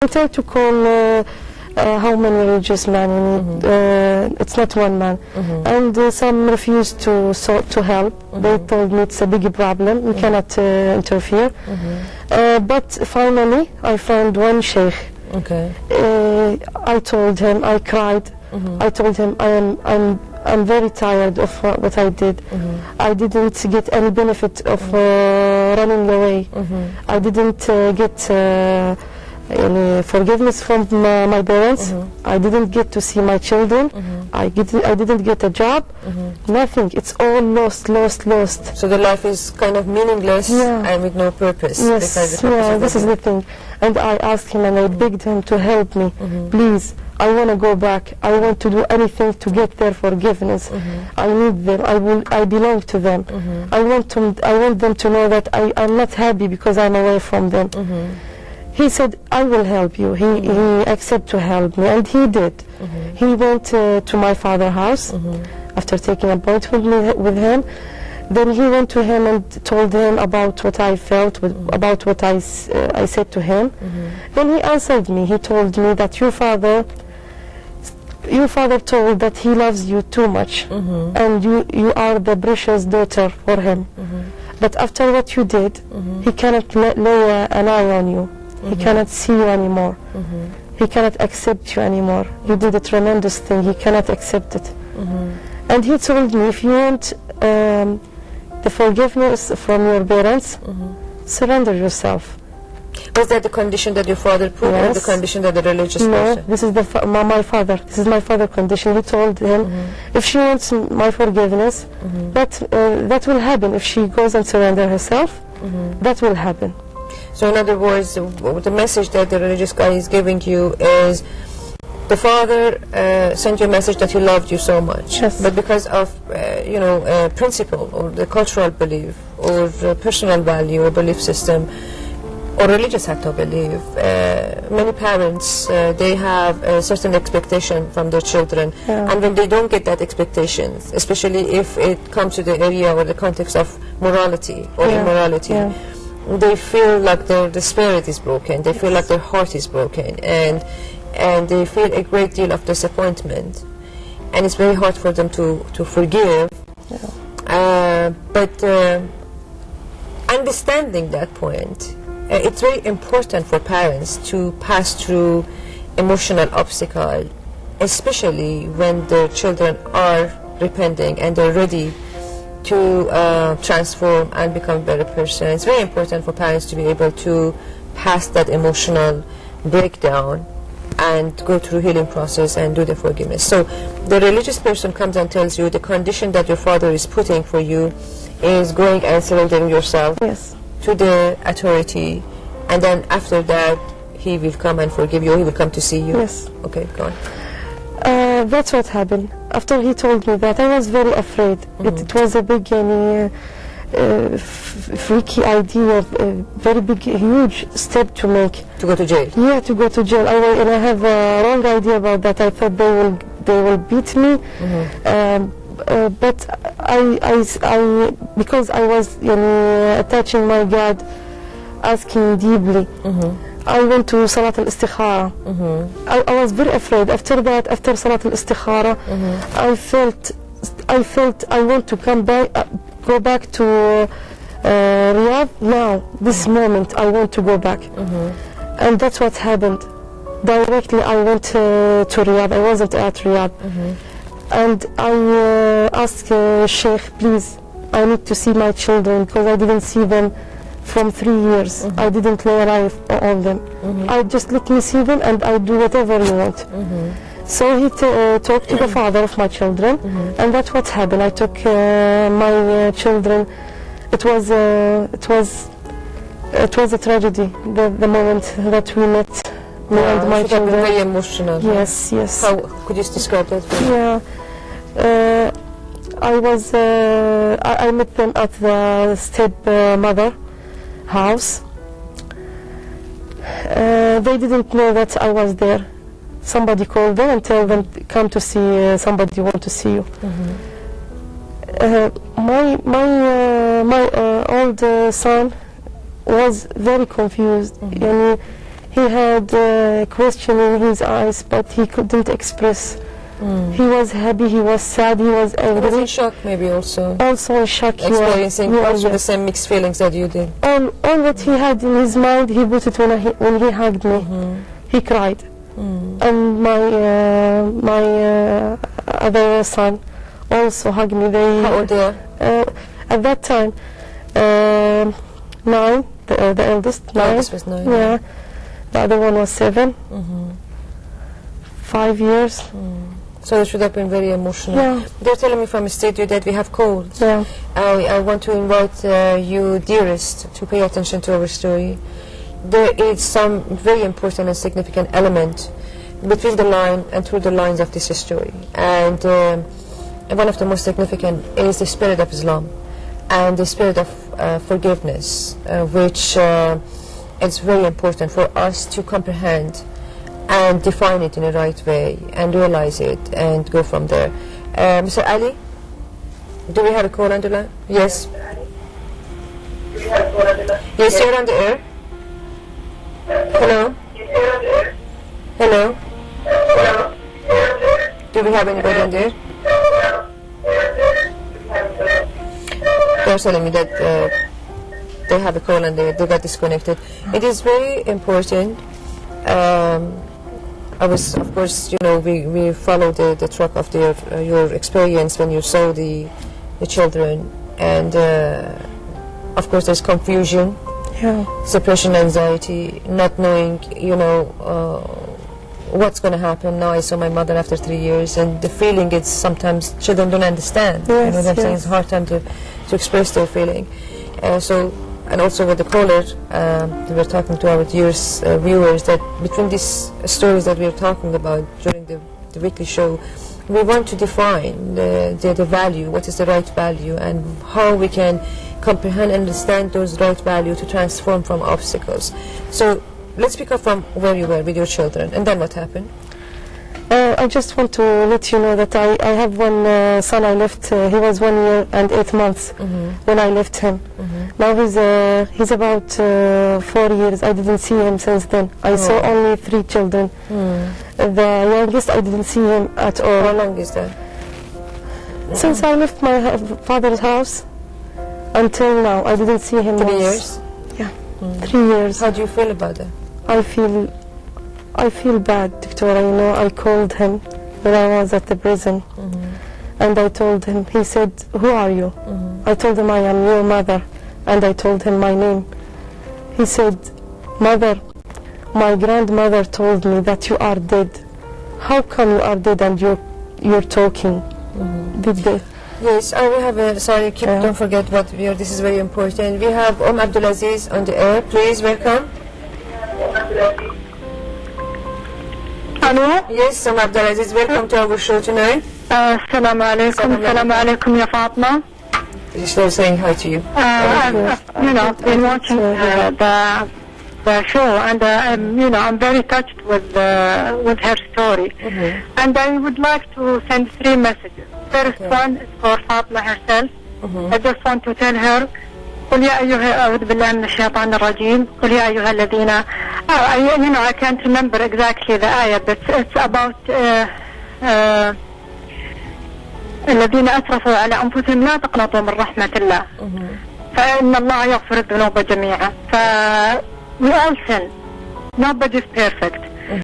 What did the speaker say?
I tried to call how many religious men we need. It's not one man. And some refused to help. They told me it's a big problem, we cannot interfere. But finally I found one sheikh. I told him, I cried. I told him I'm very tired of what I did. I didn't get any benefit of running away. I didn't get forgiveness from my parents. I didn't get to see my children. I didn't get a job. Nothing. It's all lost. So the life is kind of meaningless and with no purpose. Yes, this is the thing. And I asked him and I begged him to help me. Please, I want to go back. I want to do anything to get their forgiveness. I need them. I belong to them. I want them to know that I'm not happy because I'm away from them. He said, I will help you. He accepted to help me, and he did. He went to my father's house after taking an appointment with him. Then he went to him and told him about what I felt, about what I said to him. Then he answered me. He told me that your father told that he loves you too much, and you are the precious daughter for him. But after what you did, he cannot lay an eye on you. He cannot see you anymore. He cannot accept you anymore. You did a tremendous thing. He cannot accept it. And he told me, if you want the forgiveness from your parents, surrender yourself. Was that the condition that your father put, or the condition that the religious person? This is my father. This is my father's condition. He told him, if she wants my forgiveness, that will happen. If she goes and surrender herself, that will happen. So in other words, the message that the religious guy is giving you is, the father sent you a message that he loved you so much, but because of principle or the cultural belief or personal value or belief system or religious act of belief, many parents they have a certain expectation from their children, and when they don't get that expectation, especially if it comes to the area or the context of morality or immorality, they feel like the spirit is broken, they feel like their heart is broken, and they feel a great deal of disappointment, and it's very hard for them to forgive. But understanding that point, it's very important for parents to pass through emotional obstacle, especially when their children are repenting and they're ready to transform and become a better person. It's very important for parents to be able to pass that emotional breakdown and go through healing process and do the forgiveness. So the religious person comes and tells you the condition that your father is putting for you is going and surrendering yourself to the authority, and then after that he will come and forgive you, he will come to see you. Okay, go on. That's what happened. After he told me that, I was very afraid. It was a big, freaky idea, a very big, huge step to make. To go to jail? Yeah, to go to jail. I have a wrong idea about that. I thought they will beat me. But because I was attaching my God, asking deeply, I went to Salat al-Istikhara. I was very afraid. After that, after Salat al-Istikhara, I felt I want to go back to Riyadh now. This moment, I want to go back. And that's what happened. Directly, I went to Riyadh. I wasn't at Riyadh. And I asked Sheikh, please, I need to see my children because I didn't see them from 3 years. I didn't lay an eye on them. I just let me see them and I do whatever you want. So he talked to the father of my children, and that's what happened. I took my children. It was a tragedy. The moment that we met, me and my children. Very emotional. Yes. How could you describe that? I met them at the stepmother house. They didn't know that I was there. Somebody called them and told them, come to see, somebody want to see you. My old son was very confused. He had a question in his eyes, but he couldn't express. He was happy, he was sad, he was He was angry. in shock maybe also. Also in shock. Experiencing also yes. the same mixed feelings that you did. All what he had in his mind, he put it when he hugged me. He cried. And my other son also hugged me. How old they are? At that time, 9, the eldest, 9. Eldest was 9. Yeah. The other one was 7. 5 years. So it should have been very emotional. Yeah. They're telling me from the studio that we have colds. Yeah. I want to invite you, dearest, to pay attention to our story. There is some very important and significant element between the line and through the lines of this story. And one of the most significant is the spirit of Islam and the spirit of forgiveness, which is very important for us to comprehend and define it in the right way and realize it and go from there. Mr. Ali, do we have a call on the line? Yes. Yes, you're on the air. Hello? Hello? Do we have anybody on there? They're telling me that they have a call and they got disconnected. It is very important. I was, of course, you know, we followed the track of your experience when you saw the children, and of course there's confusion, separation anxiety, not knowing, you know, what's going to happen. Now I saw my mother after 3 years, and the feeling is sometimes children don't understand. Yes, you know what I'm saying? It's a hard time to express their feeling. And also with the caller, we were talking to our viewers that between these stories that we are talking about during the weekly show, we want to define the value, what is the right value, and how we can comprehend and understand those right value to transform from obstacles. So let's pick up from where you were with your children, and then what happened? I just want to let you know that I have one son I left. He was 1 year and 8 months when I left him. Now he's about 4 years. I didn't see him since then. I saw only 3 children. The youngest I didn't see him at all. How long is that? Since I left my father's house until now, I didn't see him. 3 once. years? Yeah, 3 years. How do you feel about that? I feel bad, Victoria. You know, I called him when I was at the prison, and I told him. He said, "Who are you?" I told him, "I am your mother," and I told him my name. He said, "Mother, my grandmother told me that you are dead. How come you are dead and you're talking?" Did they? Yes, we have sorry, don't forget what we are. This is very important. We have Abdulaziz on the air. Please welcome. Hello? Yes, Abdulaziz, welcome to our show tonight. Assalamu alaikum, ya Fatima. They're saying hi to you. I've been watching the show, and I'm very touched with her story. And I would like to send 3 messages. First one is for Fatima herself. I just want to tell her, قل يا أيها أعوذ بالله من الشيطان الرجيم قل يا أيها الذين I can't remember exactly the ayah, but it's about الذين أسرفوا على أنفسهم لا تقنطوا من رحمة الله فإن الله يغفر الذنوب جميعا. We all sin. Nobody is perfect.